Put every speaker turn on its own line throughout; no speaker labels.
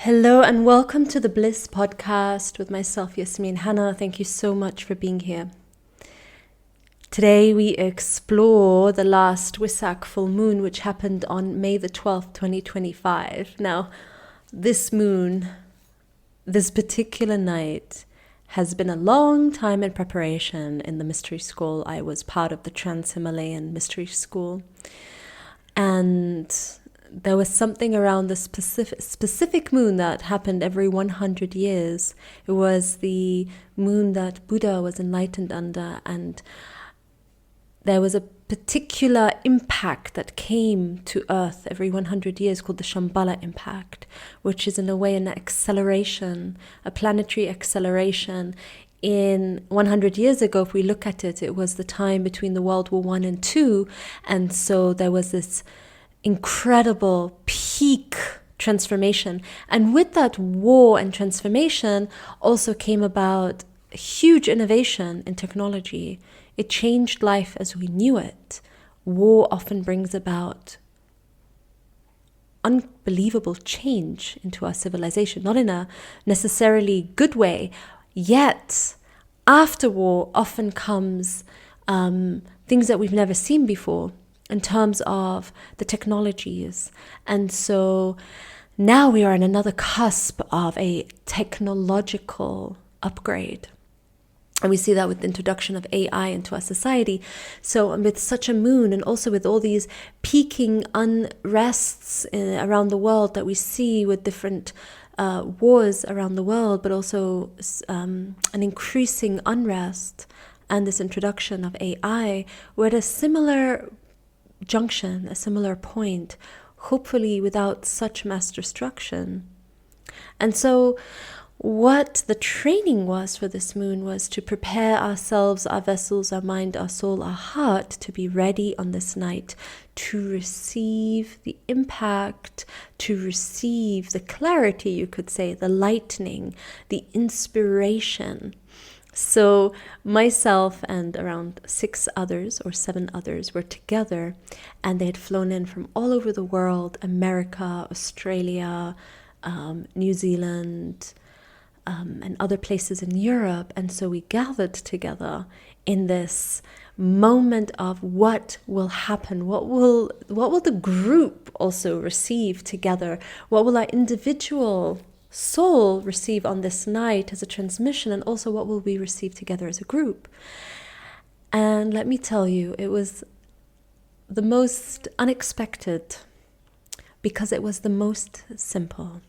Hello and welcome to the BLISS podcast with myself, YasmeenHana. Thank you so much for being here. Today we explore the last Wesak Fullmoon, which happened on May the 12th, 2025. Now, this moon, this particular night, has been a long time in preparation in the mystery school. I was part of the Trans-Himalayan mystery school, and there was something around the specific moon that happened every 100 years. It was the moon that Buddha was enlightened under, and there was a particular impact that came to Earth every 100 years called the Shambhala impact, which is in a way an acceleration, a planetary acceleration. In 100 years ago, if we look at it, it was the time between the World War I and II, and so there was this incredible peak transformation. And with that war and transformation also came about a huge innovation in technology. It changed life as we knew it. War often brings about unbelievable change into our civilization, not in a necessarily good way. Yet, after war often comes things that we've never seen before, in terms of the technologies. And so now we are on another cusp of a technological upgrade. And we see that with the introduction of AI into our society. So with such a moon, and also with all these peaking unrests around the world that we see with different wars around the world, but also an increasing unrest and this introduction of AI, we're at a similar junction, a similar point, hopefully without such mass destruction. And so what the training was for this moon was to prepare ourselves, our vessels, our mind, our soul, our heart, to be ready on this night to receive the impact, to receive the clarity, you could say, the lightning, the inspiration. So myself and around 6 others or 7 others were together, and they had flown in from all over the world, America, Australia, New Zealand, and other places in Europe. And so we gathered together in this moment of what will happen, what will the group also receive together, what will our individual soul receive on this night as a transmission, and also what will we receive together as a group. And let me tell you, it was the most unexpected because it was the most simple.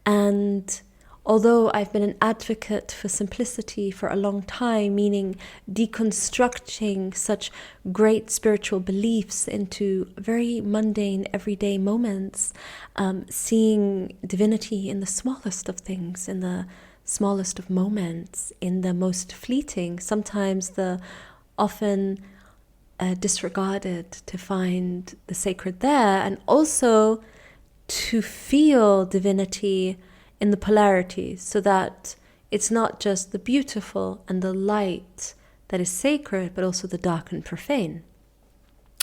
And although I've been an advocate for simplicity for a long time, meaning deconstructing such great spiritual beliefs into very mundane, everyday moments, seeing divinity in the smallest of things, in the smallest of moments, in the most fleeting, sometimes the often disregarded, to find the sacred there, and also to feel divinity in the polarity, so that it's not just the beautiful and the light that is sacred, but also the dark and profane.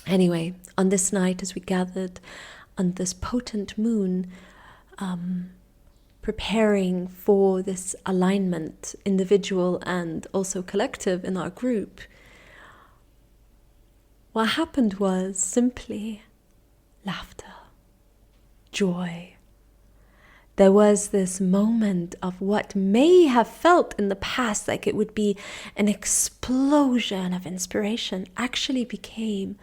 Anyway, on this night, as we gathered on this potent moon, preparing for this alignment, individual and also collective in our group, what happened was simply laughter, joy. There was this moment of what may have felt in the past like it would be an explosion of inspiration, actually became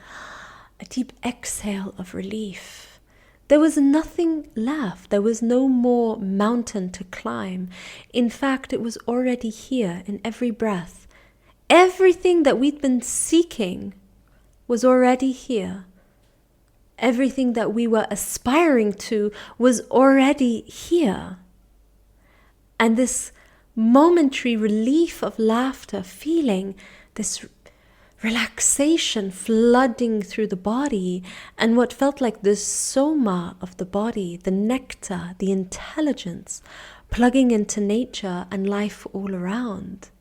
a deep exhale of relief. There was nothing left. There was no more mountain to climb. In fact, it was already here in every breath. Everything that we'd been seeking was already here. Everything that we were aspiring to was already here. And this momentary relief of laughter, feeling this relaxation flooding through the body, and what felt like the soma of the body, the nectar, the intelligence, plugging into nature and life all around.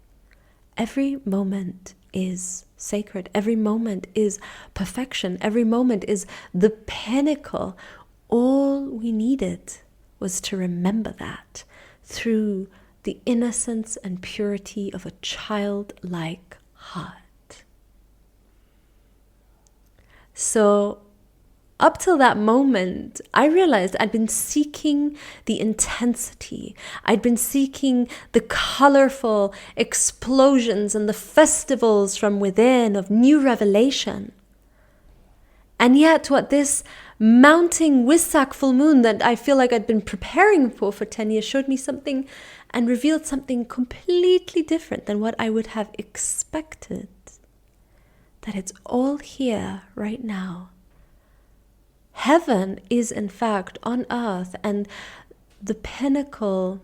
Every moment is sacred. Every moment is perfection. Every moment is the pinnacle. All we needed was to remember that through the innocence and purity of a childlike heart. So up till that moment, I realized I'd been seeking the intensity. I'd been seeking the colorful explosions and the festivals from within of new revelation. And yet what this mounting Wesak full moon that I feel like I'd been preparing for 10 years showed me something and revealed something completely different than what I would have expected. That it's all here right now. Heaven is in fact on earth, and the pinnacle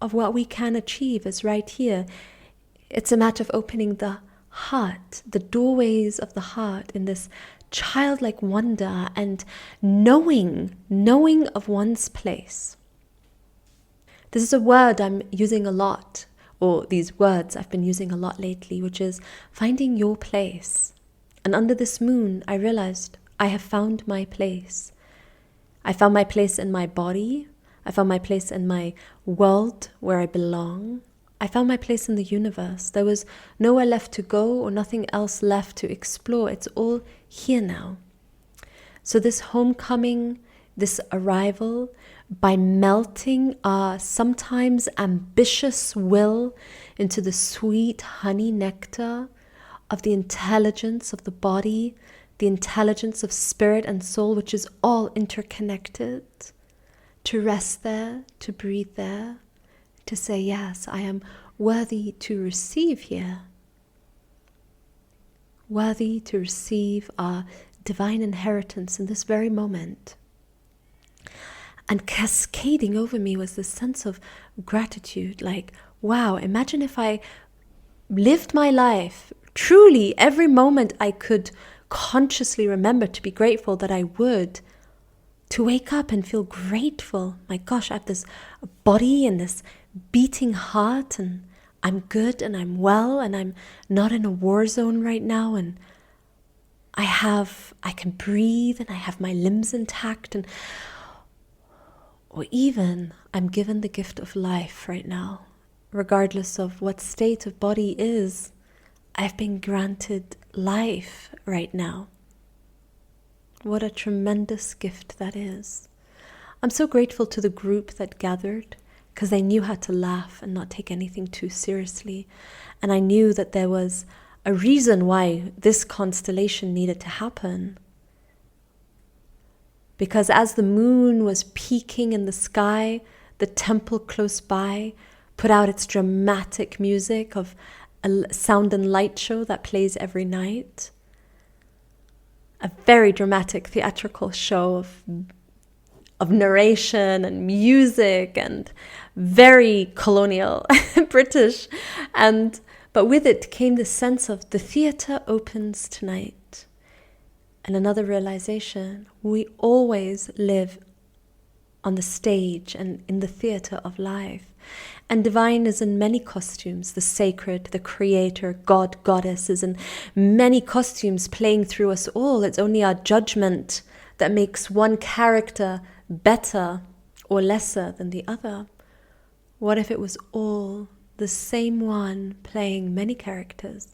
of what we can achieve is right here. It's a matter of opening the heart, the doorways of the heart in this childlike wonder and knowing of one's place. This is a word I'm using a lot, or these words I've been using a lot lately, which is finding your place. And under this moon, I realized I have found my place. I found my place in my body. I found my place in my world where I belong. I found my place in the universe. There was nowhere left to go or nothing else left to explore. It's all here now. So this homecoming, this arrival, by melting our sometimes ambitious will into the sweet honey nectar of the intelligence of the body, the intelligence of spirit and soul, which is all interconnected, to rest there, to breathe there, to say, yes, I am worthy to receive here, worthy to receive our divine inheritance in this very moment. And cascading over me was this sense of gratitude, like, wow, imagine if I lived my life, truly every moment I could consciously remember to be grateful that I would, to wake up and feel grateful. My gosh, I have this body and this beating heart, and I'm good and I'm well and I'm not in a war zone right now, and I can breathe and I have my limbs intact, and or even I'm given the gift of life right now. Regardless of what state of body is, I've been granted life right now. What a tremendous gift that is. I'm so grateful to the group that gathered, because they knew how to laugh and not take anything too seriously. And I knew that there was a reason why this constellation needed to happen. Because as the moon was peaking in the sky, the temple close by put out its dramatic music of a sound and light show that plays every night. A very dramatic theatrical show of narration and music and very colonial British. But with it came the sense of the theater opens tonight. And another realization, we always live on the stage and in the theater of life. And divine is in many costumes, the sacred, the creator, God, goddess is in many costumes playing through us all. It's only our judgment that makes one character better or lesser than the other. What if it was all the same one playing many characters?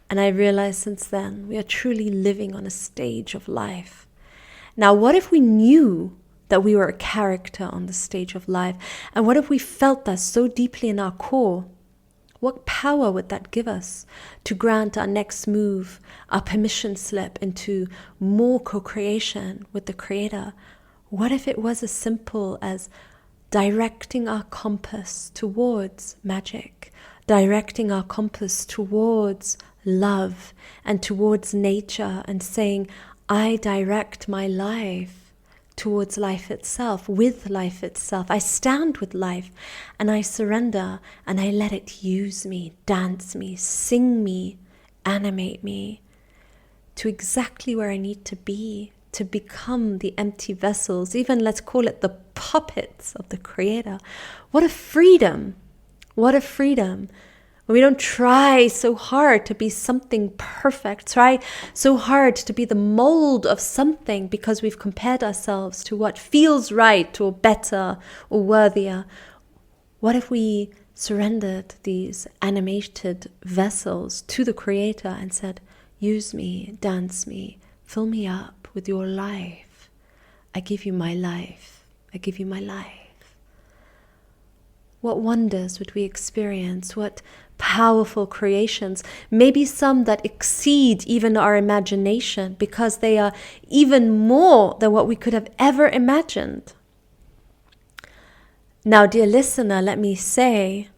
And I realized since then, we are truly living on a stage of life. Now, what if we knew that we were a character on the stage of life? And what if we felt that so deeply in our core? What power would that give us to grant our next move, our permission slip into more co-creation with the Creator? What if it was as simple as directing our compass towards magic, directing our compass towards love and towards nature, and saying, I direct my life towards life itself, with life itself. I stand with life and I surrender and I let it use me, dance me, sing me, animate me to exactly where I need to be, to become the empty vessels, even let's call it the puppets of the Creator. What a freedom! What a freedom! when we don't try so hard to be something perfect, try so hard to be the mold of something because we've compared ourselves to what feels right or better or worthier. What if we surrendered these animated vessels to the Creator and said, use me, dance me, fill me up with your life. I give you my life. I give you my life. What wonders would we experience? What powerful creations, maybe some that exceed even our imagination because they are even more than what we could have ever imagined. Now, dear listener, let me say,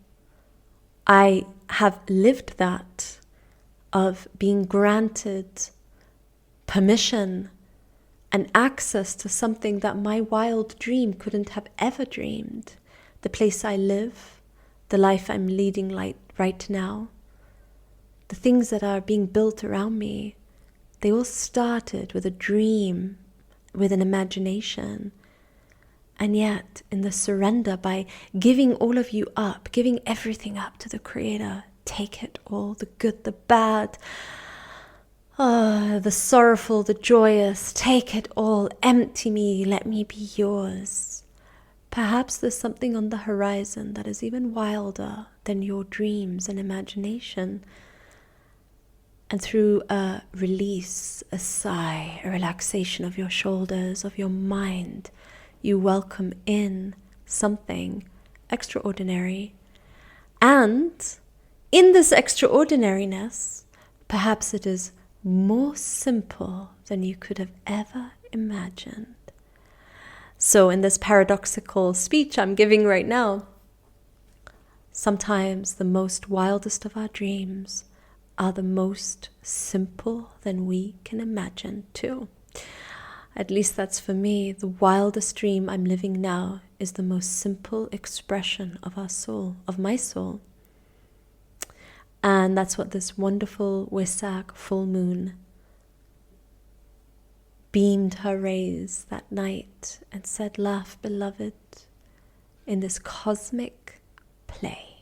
I have lived that of being granted permission and access to something that my wild dream couldn't have ever dreamed. The place I live, the life I'm leading right now, the things that are being built around me, they all started with a dream, with an imagination. And yet, in the surrender, by giving all of you up, giving everything up to the Creator, take it all, the good, the bad, the sorrowful, the joyous, take it all, empty me, let me be yours. Perhaps there's something on the horizon that is even wilder than your dreams and imagination. And through a release, a sigh, a relaxation of your shoulders, of your mind, you welcome in something extraordinary. And in this extraordinariness, perhaps it is more simple than you could have ever imagined. So in this paradoxical speech I'm giving right now, sometimes the most wildest of our dreams are the most simple than we can imagine too. At least that's for me. The wildest dream I'm living now is the most simple expression of our soul, of my soul. And that's what this wonderful Wesak Fullmoon beamed her rays that night and said, laugh, beloved, in this cosmic play.